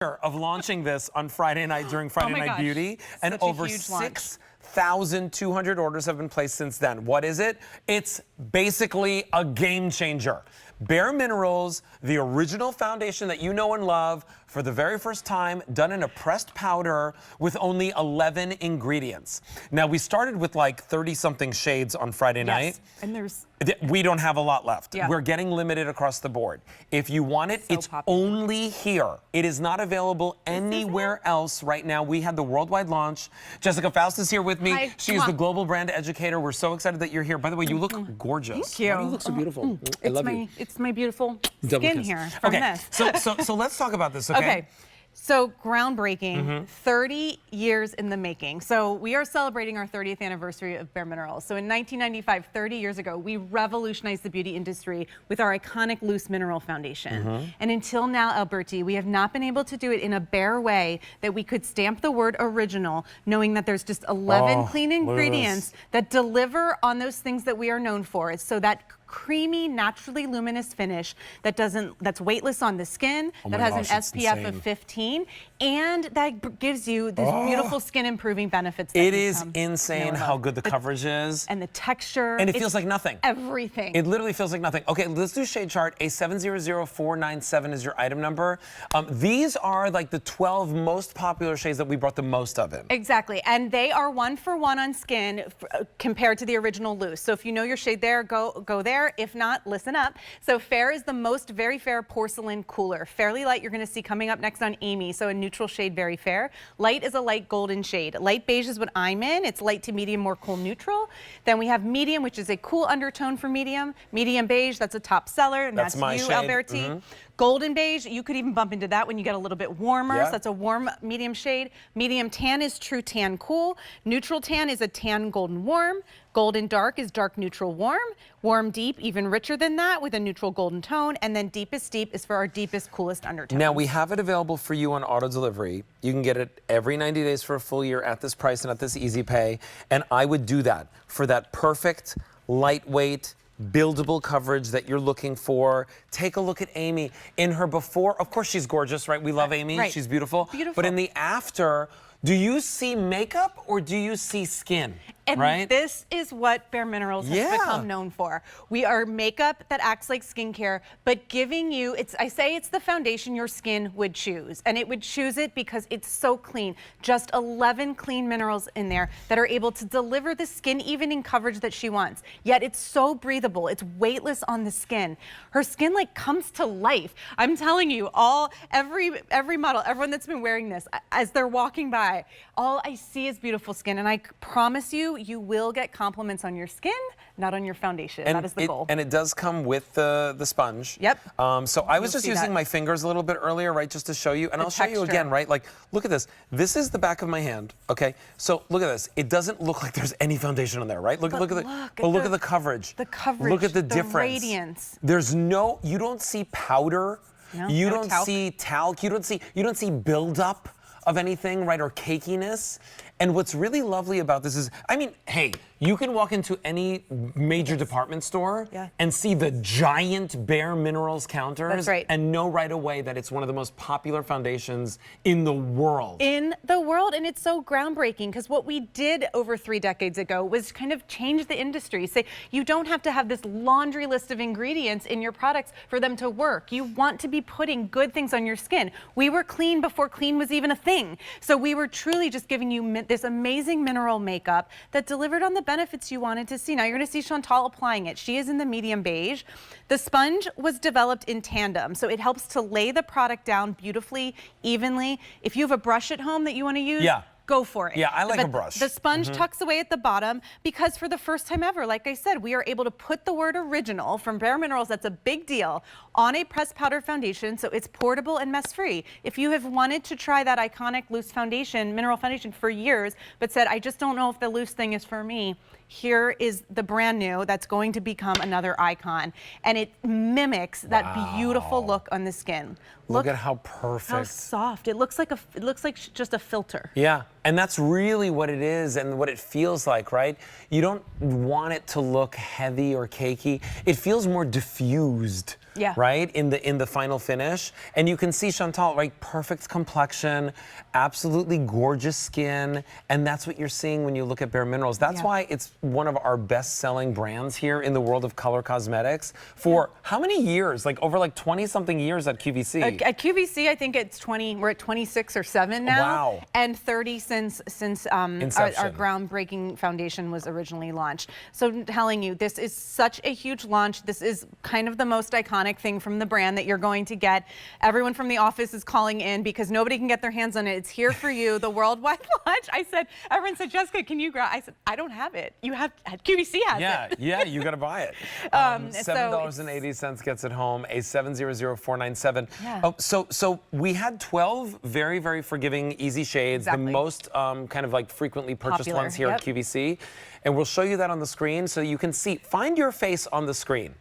of launching this on Friday night during Friday Night Beauty, and over 6,200 orders have been placed since then. What is it? It's basically a game changer. bareMinerals, the original foundation that you know and love, for the very first time, done in a pressed powder with only 11 ingredients. Now, we started with like 30-something shades on Friday night. And there's... We don't have a lot left. Yeah. We're getting limited across the board. If you want it, it's only here. It is not available anywhere else right now. We had the worldwide launch. Jessica Faust is here with me. Hi. She is the global brand educator. We're so excited that you're here. By the way, you look gorgeous. Thank you. Why do you look so beautiful? I love you. It's my beautiful skin here from this. So let's talk about this, okay? So groundbreaking, 30 years in the making. So we are celebrating our 30th anniversary of bareMinerals. So in 1995, 30 years ago, we revolutionized the beauty industry with our iconic loose mineral foundation. And until now, Alberti, we have not been able to do it in a bare way that we could stamp the word original, knowing that there's just 11 clean ingredients that deliver on those things that we are known for. It's so that creamy, naturally luminous finish that's weightless on the skin, that has an SPF of 15, and that gives you these beautiful skin improving benefits. It is insane how good the coverage is. And the texture. And it feels like nothing. Everything. It literally feels like nothing. Okay, let's do shade chart. A700497 is your item number. These are like the 12 most popular shades that we brought the most of in. Exactly, and they are 1-for-1 on skin compared to the original loose. So if you know your shade there, go there. If not, listen up. So Fair is the most Very Fair porcelain cooler. Fairly Light you're going to see coming up next on Amy, so a neutral shade Very Fair. Light is a light golden shade. Light beige is what I'm in. It's light to medium, more cool neutral. Then we have medium, which is a cool undertone for medium. Medium beige, that's a top seller, and that's my you, shade. Alberti. Golden beige, you could even bump into that when you get a little bit warmer. So that's a warm medium shade. Medium tan is true tan cool. Neutral tan is a tan golden warm. Golden dark is dark neutral warm. Warm deep, even richer than that with a neutral golden tone. And then deepest deep is for our deepest, coolest undertone. Now, we have it available for you on auto delivery. You can get it every 90 days for a full year at this price and at this easy pay. And I would do that for that perfect, lightweight, buildable coverage that you're looking for. Take a look at Amy in her before. Of course, she's gorgeous, right? We love Amy. She's beautiful. But in the after, do you see makeup or do you see skin? And this is what bareMinerals has become known for. We are makeup that acts like skincare, but giving you, I say it's the foundation your skin would choose. And it would choose it because it's so clean. Just 11 clean minerals in there that are able to deliver the skin evening coverage that she wants. Yet it's so breathable. It's weightless on the skin. Her skin like comes to life. I'm telling you, every model, everyone that's been wearing this, as they're walking by, all I see is beautiful skin. And I promise you, you will get compliments on your skin, not on your foundation. That is the goal. And it does come with the sponge. So I was just using my fingers a little bit earlier, right, just to show you. And I'll show you again, right? Like, look at this. This is the back of my hand, okay? So look at this. It doesn't look like there's any foundation on there, right? Look at the coverage. The coverage. Look at the difference. Radiance. There's you don't see powder. You don't see talc. You don't see buildup of anything, right, or cakiness. And what's really lovely about this is, I mean, hey, you can walk into any major department store and see the giant bareMinerals counters and know right away that it's one of the most popular foundations in the world. And it's so groundbreaking because what we did over 3 decades ago was kind of change the industry. Say, you don't have to have this laundry list of ingredients in your products for them to work. You want to be putting good things on your skin. We were clean before clean was even a thing. So we were truly just giving you this amazing mineral makeup that delivered on the benefits you wanted to see. Now you're going to see Chantal applying it. She is in the medium beige. The sponge was developed in tandem, so it helps to lay the product down beautifully, evenly. If you have a brush at home that you want to use, go for it. Yeah, I like a brush. The sponge tucks away at the bottom because for the first time ever, like I said, we are able to put the word original from bareMinerals, that's a big deal, on a pressed powder foundation, so it's portable and mess-free. If you have wanted to try that iconic loose foundation, mineral foundation for years, but said, I just don't know if the loose thing is for me, here is the brand new that's going to become another icon. And it mimics that beautiful look on the skin. Look at how perfect. How soft. It looks like just a filter. Yeah, and that's really what it is and what it feels like, right? You don't want it to look heavy or cakey. It feels more diffused. right, in the final finish. And you can see Chantal, right, perfect complexion, absolutely gorgeous skin, and that's what you're seeing when you look at bareMinerals. That's why it's one of our best-selling brands here in the world of color cosmetics for how many years? Like over like 20-something years at QVC. At QVC, I think it's 20. We're at 26 or 7 now. Wow. And 30 since our groundbreaking foundation was originally launched. So I'm telling you, this is such a huge launch. This is kind of the most iconic thing from the brand that you're going to get. Everyone from the office is calling in because nobody can get their hands on it. It's here for you, the worldwide launch. Everyone said, Jessica, can you grab? I said, I don't have it. You have, QVC has it. Yeah, you got to buy it. $7.80 gets it home, a 700497. Oh, so we had 12 very, very forgiving, easy shades, the most kind of like frequently purchased ones here at QVC. And we'll show you that on the screen so you can see. Find your face on the screen.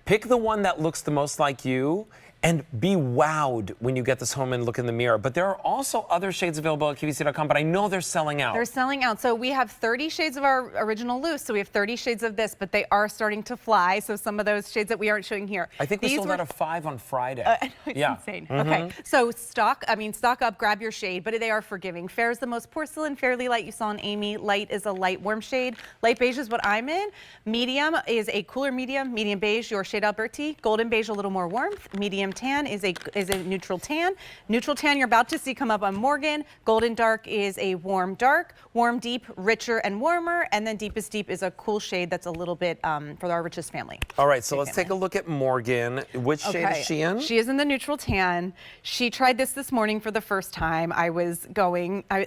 Pick the one that looks the most like you and be wowed when you get this home and look in the mirror. But there are also other shades available at QVC.com, but I know they're selling out. They're selling out. So we have 30 shades of our original loose. So we have 30 shades of this, but they are starting to fly. So some of those shades that we aren't showing here. I think we sold out of 5 on Friday. It's insane. Okay, so stock up, grab your shade, but they are forgiving. Fair is the most porcelain, fairly light you saw in Amy. Light is a light warm shade. Light beige is what I'm in. Medium is a cooler medium. Medium beige, your shade Alberti. Golden beige, a little more warmth. Medium tan is a neutral tan. Neutral tan you're about to see come up on Morgan. Golden dark is a warm dark. Warm deep, richer and warmer. And then deepest deep is a cool shade that's a little bit for our richest family. All right, so let's take a look at Morgan. Which shade is she in? She is in the neutral tan. She tried this morning for the first time. I was going, I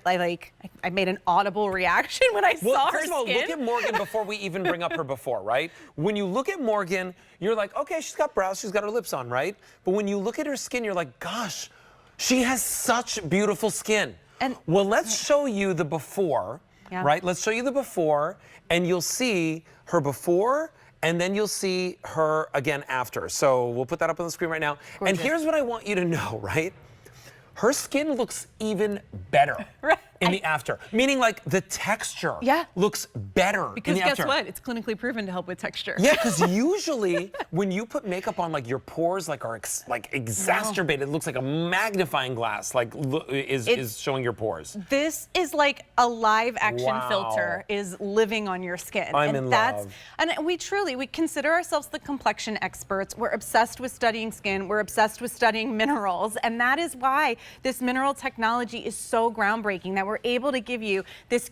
made an audible reaction when I saw her first of all, skin. look at Morgan before we even bring up her before, right? When you look at Morgan, you're like, okay, she's got brows, she's got her lips on, right? But when you look at her skin, you're like, gosh, she has such beautiful skin. Well, let's show you the before, right? Let's show you the before, and you'll see her before, and then you'll see her again after. So we'll put that up on the screen right now. Gorgeous. And here's what I want you to know, right? Her skin looks even better in the after. Meaning like the texture looks better in the after. Because guess what? It's clinically proven to help with texture. Yeah, because usually when you put makeup on, like your pores like are exacerbated. It looks like a magnifying glass like is showing your pores. This is like a live action filter is living on your skin. I'm in love. And we consider ourselves the complexion experts. We're obsessed with studying skin. We're obsessed with studying minerals. And that is why this mineral technology is so groundbreaking, that we're able to give you this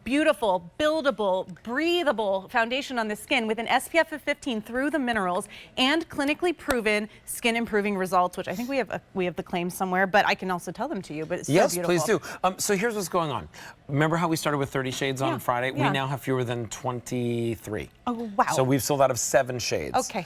beautiful, buildable, breathable foundation on the skin with an SPF of 15 through the minerals and clinically proven skin improving results, which I think we have the claims somewhere, but I can also tell them to you. But it's so beautiful. Yes, please do. So here's what's going on. Remember how we started with 30 shades on Friday? We now have fewer than 23. Oh, wow. So we've sold out of 7 shades. Okay.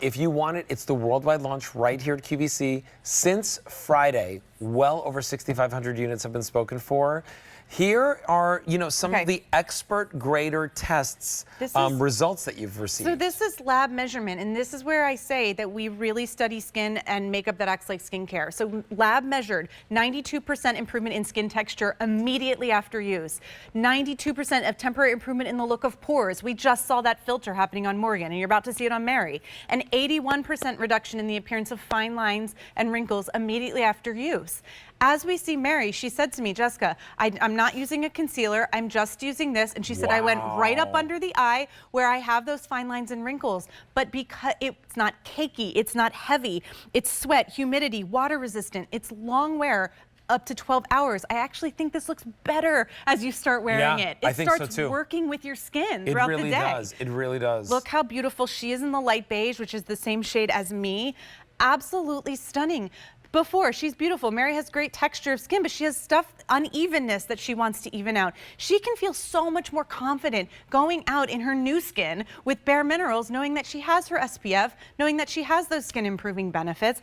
If you want it, it's the worldwide launch right here at QVC. Since Friday, well over 6,500 units have been spoken for. Here are, some of the expert grader tests results that you've received. So this is lab measurement, and this is where I say that we really study skin and makeup that acts like skincare. So lab measured, 92% improvement in skin texture immediately after use. 92% of temporary improvement in the look of pores. We just saw that filter happening on Morgan, and you're about to see it on Mary. An 81% reduction in the appearance of fine lines and wrinkles immediately after use. As we see Mary, she said to me, Jessica, I'm not using a concealer, I'm just using this. And she said, I went right up under the eye where I have those fine lines and wrinkles. But because it's not cakey, it's not heavy, it's sweat, humidity, water resistant, it's long wear, up to 12 hours. I actually think this looks better as you start wearing it. It starts working with your skin throughout the day. It really does. It really does. Look how beautiful she is in the light beige, which is the same shade as me. Absolutely stunning. Before, she's beautiful. Mary has great texture of skin, but she has unevenness that she wants to even out. She can feel so much more confident going out in her new skin with bareMinerals, knowing that she has her SPF, knowing that she has those skin improving benefits.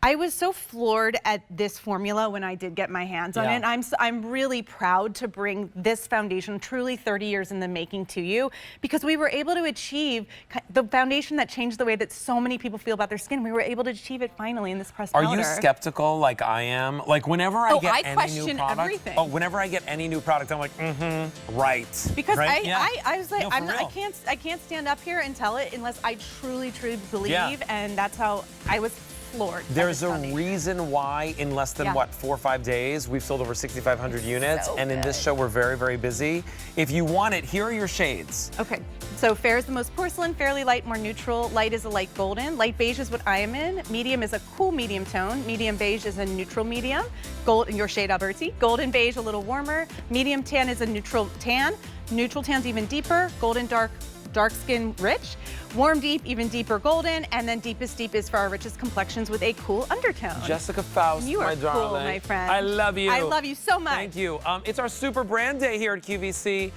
I was so floored at this formula when I did get my hands on it. I'm really proud to bring this foundation, truly 30 years in the making, to you, because we were able to achieve the foundation that changed the way that so many people feel about their skin. We were able to achieve it finally in this price pressed Are powder. you skeptical like I am? Like whenever I get I any question new product, everything. whenever I get any new product, I'm like, right. Because right? I was like, No, for I real. can't stand up here and tell it unless I truly believe, Yeah. and that's how I was floored. by There's this a foundation. reason why in less than, what, 4 or 5 days, we've sold over 6,500 units. so And in this good. show, we're very, very busy. If you want it, here are your shades. Okay, so fair is the most porcelain, fairly light, more neutral. Light is a light golden. Light beige is what I am in. Medium is a cool medium tone. Medium beige is a neutral medium. Gold, your shade Alberti. Golden beige, a little warmer. Medium tan is a neutral tan. Neutral tan's even deeper. Golden dark, dark skin rich. Warm deep, even deeper golden. And then deepest deep is for our richest complexions with a cool undertone. Jessica Faust, You my are darling. cool, my friend. I love you. I love you so much. Thank you. It's our super brand day here at QVC.